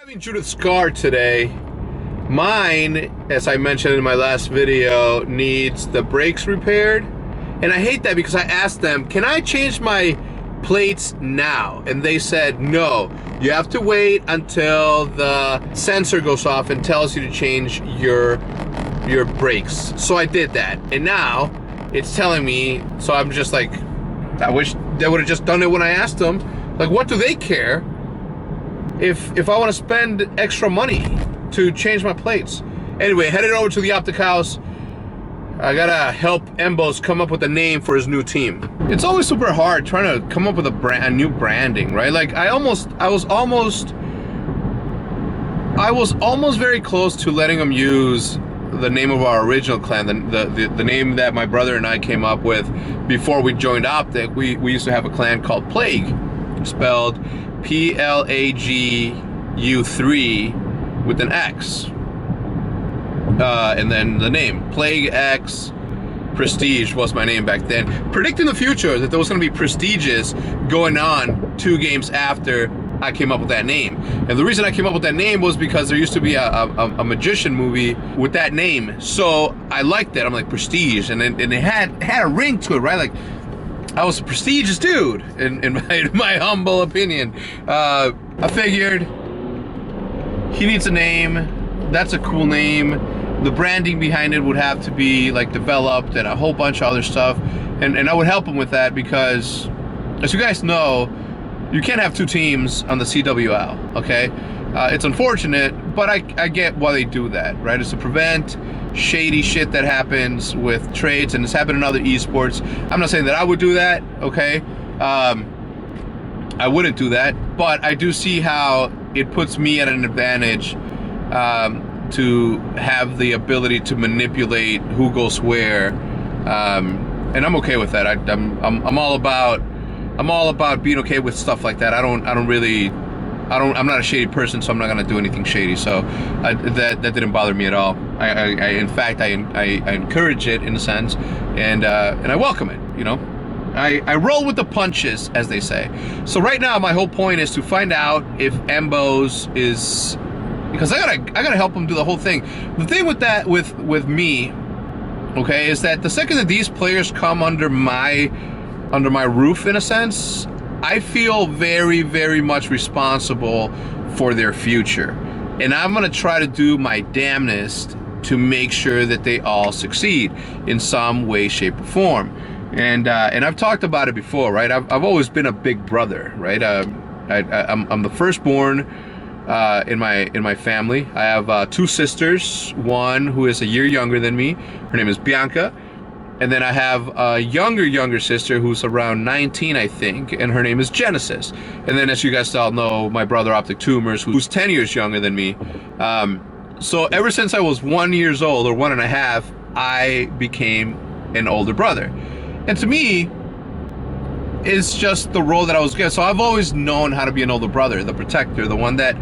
Driving Judith's car today. Mine, as I mentioned in my last video, needs the brakes repaired. And I hate that because I asked them, can I change my plates now? And they said, no, you have to wait until the sensor goes off and tells you to change your brakes. So I did that. And now it's telling me, so I'm just like, I wish they would have just done it when I asked them. Like, what do they care if I want to spend extra money to change my plates? Anyway, headed over to the Optic House. I gotta help Embos come up with a name for his new team. It's always super hard trying to come up with a new branding, right? Like I was almost very close to letting him use the name of our original clan, the name that my brother and I came up with before we joined Optic. We used to have a clan called Plague, spelled PLAGU3 with an X. And then the name Plague X Prestige was my name back then, predicting the future that there was going to be Prestiges going on 2 games after I came up with that name. And the reason I came up with that name was because there used to be a magician movie with that name, so I liked it. I'm like, Prestige, and it had a ring to it, right? Like I was a prestigious dude in my humble opinion. I figured he needs a name. That's a cool name. The branding behind it would have to be like developed and a whole bunch of other stuff, and I would help him with that because, as you guys know, you can't have 2 teams on the CWL. Okay, it's unfortunate, but I get why they do that, right? It's to prevent shady shit that happens with trades, and it's happened in other esports. I'm not saying that I would do that, okay? I wouldn't do that, but I do see how it puts me at an advantage to have the ability to manipulate who goes where, and I'm okay with that. I'm all about being okay with stuff like that. I'm not a shady person, so I'm not gonna do anything shady. So that didn't bother me at all. In fact, I encourage it in a sense, and I welcome it. You know, I roll with the punches, as they say. So right now, my whole point is to find out if Embos is, because I gotta help him do the whole thing. The thing with that, with me, okay, is that the second that these players come under my roof, in a sense, I feel very, very much responsible for their future, and I'm gonna try to do my damnedest to make sure that they all succeed in some way, shape, or form. And I've talked about it before, right? I've always been a big brother, right? I'm the firstborn in my family. I have 2 sisters, one who is a year younger than me. Her name is Bianca. And then I have a younger sister who's around 19, I think, and her name is Genesis. And then, as you guys all know, my brother Optic Tumors, who's 10 years younger than me. So ever since I was 1 year old, or 1.5, I became an older brother. And to me, it's just the role that I was given. So I've always known how to be an older brother, the protector, the one that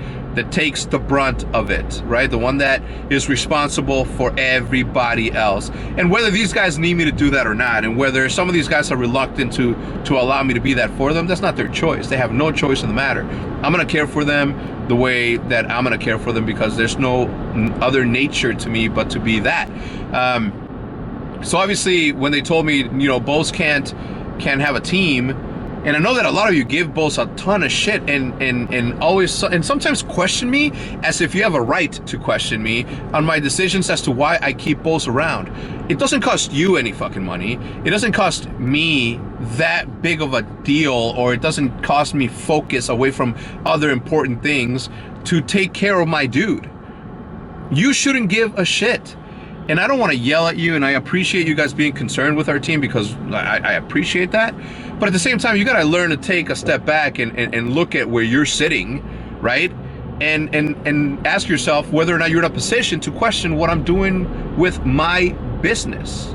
takes the brunt of it, right? The one that is responsible for everybody else. And whether these guys need me to do that or not, and whether some of these guys are reluctant to allow me to be that for them, that's not their choice. They have no choice in the matter. I'm gonna care for them the way that I'm gonna care for them, because there's no other nature to me but to be that. So obviously, when they told me, you know, Bose can't have a team, and I know that a lot of you give Bose a ton of shit and always, and sometimes question me as if you have a right to question me on my decisions as to why I keep Bose around. It doesn't cost you any fucking money. It doesn't cost me that big of a deal, or it doesn't cost me focus away from other important things to take care of my dude. You shouldn't give a shit. And I don't want to yell at you, and I appreciate you guys being concerned with our team, because I appreciate that. But at the same time, you got to learn to take a step back and look at where you're sitting, right? And ask yourself whether or not you're in a position to question what I'm doing with my business.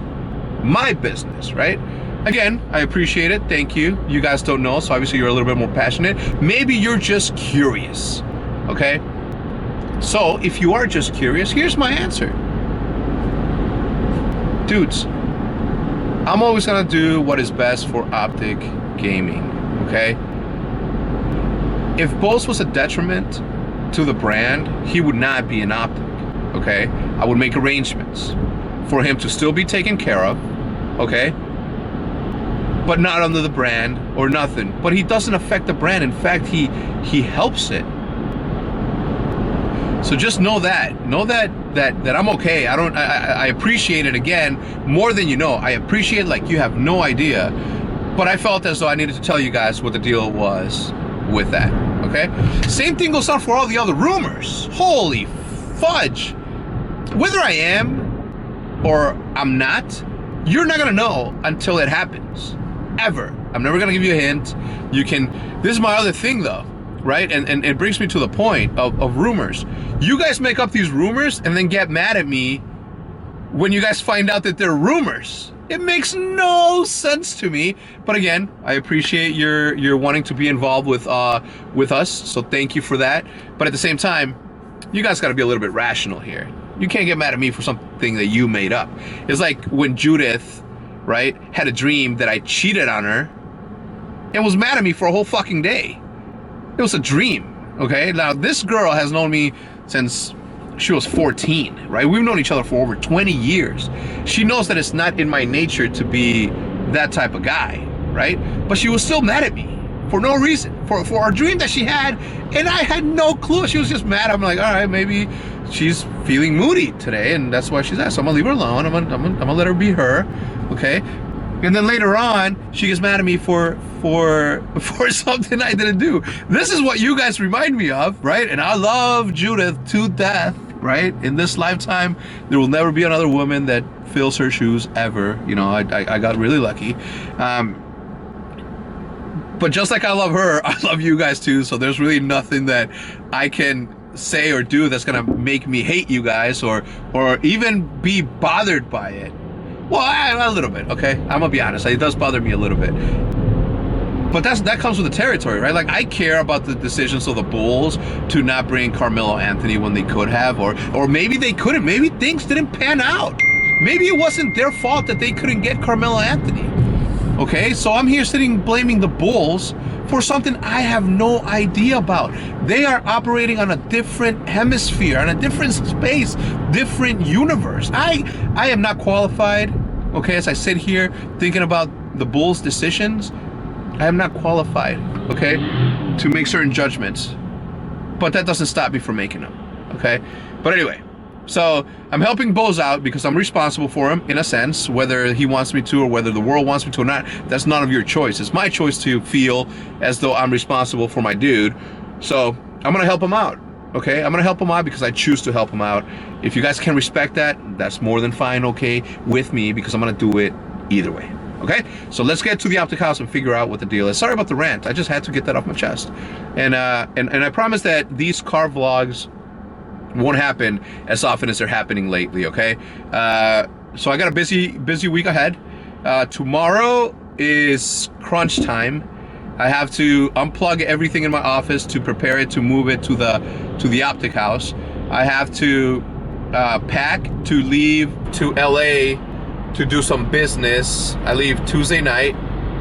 My business, right? Again, I appreciate it. Thank you. You guys don't know, so obviously you're a little bit more passionate. Maybe you're just curious, okay? So if you are just curious, here's my answer. Dudes, I'm always gonna do what is best for Optic Gaming, okay? If Bose was a detriment, to the brand, he would not be an optic, okay? I would make arrangements for him to still be taken care of, okay? But not under the brand or nothing. But he doesn't affect the brand. In fact, he helps it. So just know that. Know that I'm okay. I appreciate it again more than you know. I appreciate it like you have no idea. But I felt as though I needed to tell you guys what the deal was with that. Okay? Same thing goes on for all the other rumors. Holy fudge. Whether I am or I'm not, you're not gonna know until it happens. Ever. I'm never gonna give you a hint. You can. This is my other thing though, right? And it brings me to the point of rumors. You guys make up these rumors and then get mad at me when you guys find out that they're rumors. It makes no sense to me. But again, I appreciate your wanting to be involved with us. So thank you for that. But at the same time, you guys got to be a little bit rational here. You can't get mad at me for something that you made up. It's like when Judith, right, had a dream that I cheated on her and was mad at me for a whole fucking day. It was a dream, okay? Now, this girl has known me since she was 14, right? We've known each other for over 20 years. She knows that it's not in my nature to be that type of guy, right? But she was still mad at me for no reason, for a dream that she had, and I had no clue. She was just mad. I'm like, all right, maybe she's feeling moody today, and that's why she's at. So I'm gonna leave her alone. I'm gonna let her be her, okay? And then later on, she gets mad at me for something I didn't do. This is what you guys remind me of, right? And I love Judith to death, right? In this lifetime, there will never be another woman that fills her shoes ever. You know, I got really lucky. But just like I love her, I love you guys too. So there's really nothing that I can say or do that's gonna make me hate you guys or even be bothered by it. Well, a little bit, okay? I'm gonna be honest. It does bother me a little bit. But that comes with the territory, right? Like, I care about the decisions of the Bulls to not bring Carmelo Anthony when they could have, or maybe they couldn't. Maybe things didn't pan out. Maybe it wasn't their fault that they couldn't get Carmelo Anthony. Okay? So I'm here sitting blaming the Bulls for something I have no idea about. They are operating on a different hemisphere, on a different space, different universe. I am not qualified, okay, as I sit here thinking about the Bulls' decisions, I am not qualified, okay, to make certain judgments. But that doesn't stop me from making them, okay? But anyway, so I'm helping Bose out because I'm responsible for him in a sense, whether he wants me to or whether the world wants me to or not. That's none of your choice. It's my choice to feel as though I'm responsible for my dude. So I'm gonna help him out, okay? I'm gonna help him out because I choose to help him out. If you guys can respect that, that's more than fine, okay, with me, because I'm gonna do it either way. Okay, so let's get to the optic house and figure out what the deal is. Sorry about the rant. I just had to get that off my chest. And I promise that these car vlogs won't happen as often as they're happening lately, okay? So I got a busy week ahead. Tomorrow is crunch time. I have to unplug everything in my office to prepare it to move it to the optic house. I have to pack to leave to LA to do some business. I leave Tuesday night.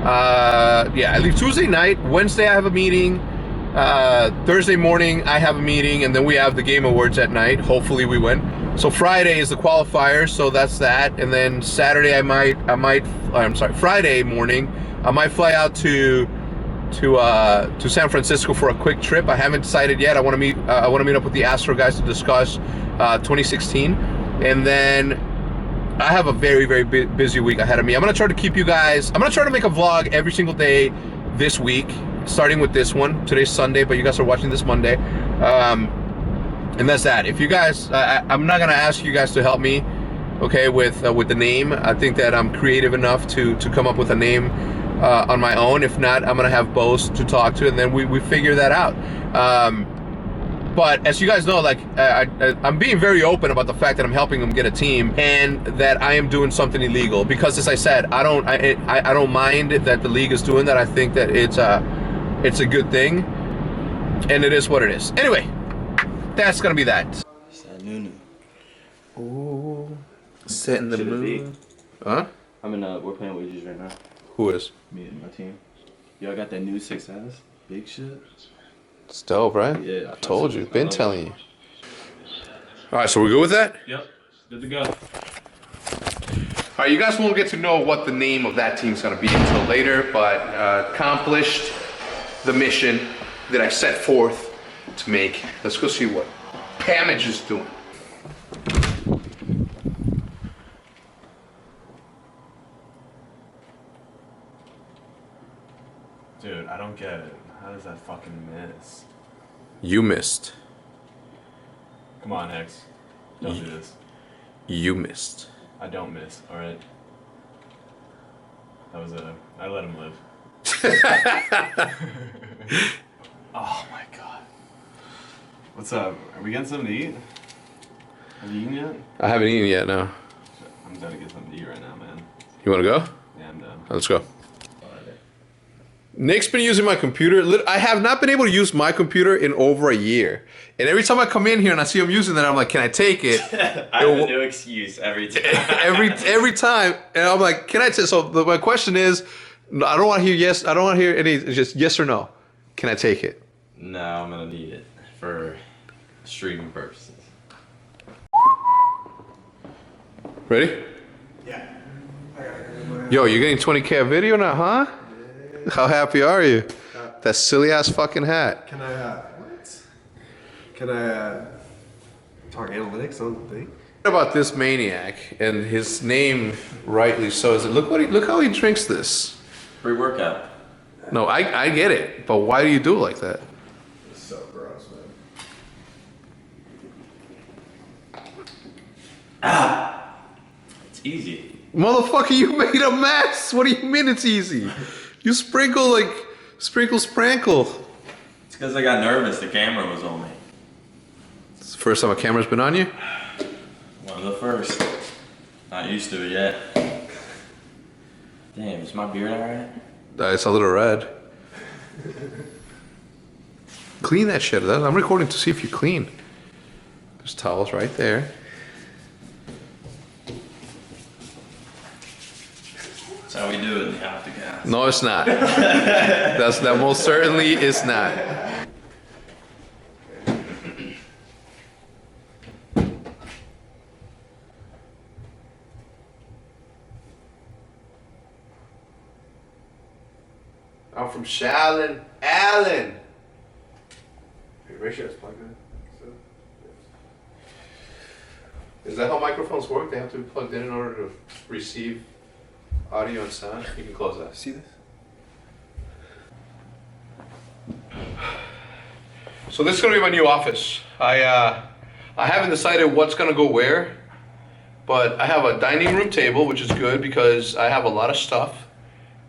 I leave Tuesday night. Wednesday I have a meeting. Thursday morning I have a meeting, and then we have the Game Awards at night. Hopefully we win. So Friday is the qualifier, so that's that. And then Saturday Friday morning I might fly out to San Francisco for a quick trip. I haven't decided yet. I want to meet up with the Astro guys to discuss 2016, and then I have a very, very busy week ahead of me. I'm going to try to keep you guys... I'm going to try to make a vlog every single day this week, starting with this one. Today's Sunday, but you guys are watching this Monday. And that's that. If you guys... I'm not going to ask you guys to help me, okay, with the name. I think that I'm creative enough to come up with a name on my own. If not, I'm going to have Bose to talk to, and then we figure that out. But as you guys know, like I'm being very open about the fact that I'm helping them get a team, and that I am doing something illegal. Because as I said, I don't mind that the league is doing that. I think that it's a good thing, and it is what it is. Anyway, that's gonna be that. It's that new. Ooh, setting the mood. Huh? I'm in. We're playing wages right now. Who is? Me and my team. Y'all got that new HECZ? Big shit. It's dope, right? Yeah. I told you. Been telling you. All right, so we're good with that? Yep. Good to go. All right, you guys won't get to know what the name of that team's gonna be until later, but accomplished the mission that I set forth to make. Let's go see what Pamage is doing. Dude, I don't get it. How does that fucking miss? You missed. Come on, Hex. Don't do this. You missed. I don't miss, alright? That was I let him live. Oh my god. What's up? Are we getting something to eat? Have you eaten yet? I haven't eaten yet, no. I'm down to get something to eat right now, man. You wanna go? Yeah, I'm down. Let's go. Nick's been using my computer. I have not been able to use my computer in over a year. And every time I come in here and I see him using that, I'm like, can I take it? I have a new excuse every time. every time. And I'm like, can I take So my question is, I don't want to hear yes. I don't want to hear any, just yes or no. Can I take it? No, I'm gonna need it for streaming purposes. Ready? Yeah. Yo, you're getting 20K a video now, huh? How happy are you? That silly ass fucking hat. Can I, what? Can I, talk analytics on the thing? What about this maniac and his name, rightly so, is it? Look how he drinks this. Pre-workout. No, I get it, but why do you do it like that? It's so gross, man. It's easy. Motherfucker, you made a mess. What do you mean it's easy? You sprinkle sprankle. It's because I got nervous. The camera was on me. It's the first time a camera's been on you? One of the first. Not used to it yet. Damn, is my beard alright? It's a little red. Clean that shit. I'm recording to see if you clean. There's towels right there. That's how we do it in the octagon. No, it's not. That most certainly is not. I'm from Shallon, Allen. Make sure it's plugged in. Is that how microphones work? They have to be plugged in order to receive audio and sound? You can close that. See this? So this is gonna be my new office. I haven't decided what's gonna go where, but I have a dining room table, which is good because I have a lot of stuff.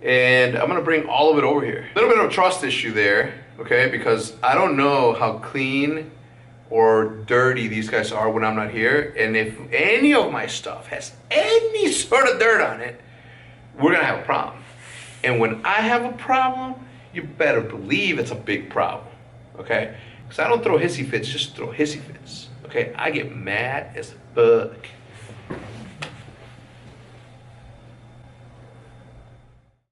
And I'm gonna bring all of it over here. A little bit of a trust issue there, okay? Because I don't know how clean or dirty these guys are when I'm not here. And if any of my stuff has any sort of dirt on it, we're gonna have a problem. And when I have a problem, you better believe it's a big problem, okay? Because I don't throw hissy fits, just throw hissy fits, okay? I get mad as fuck.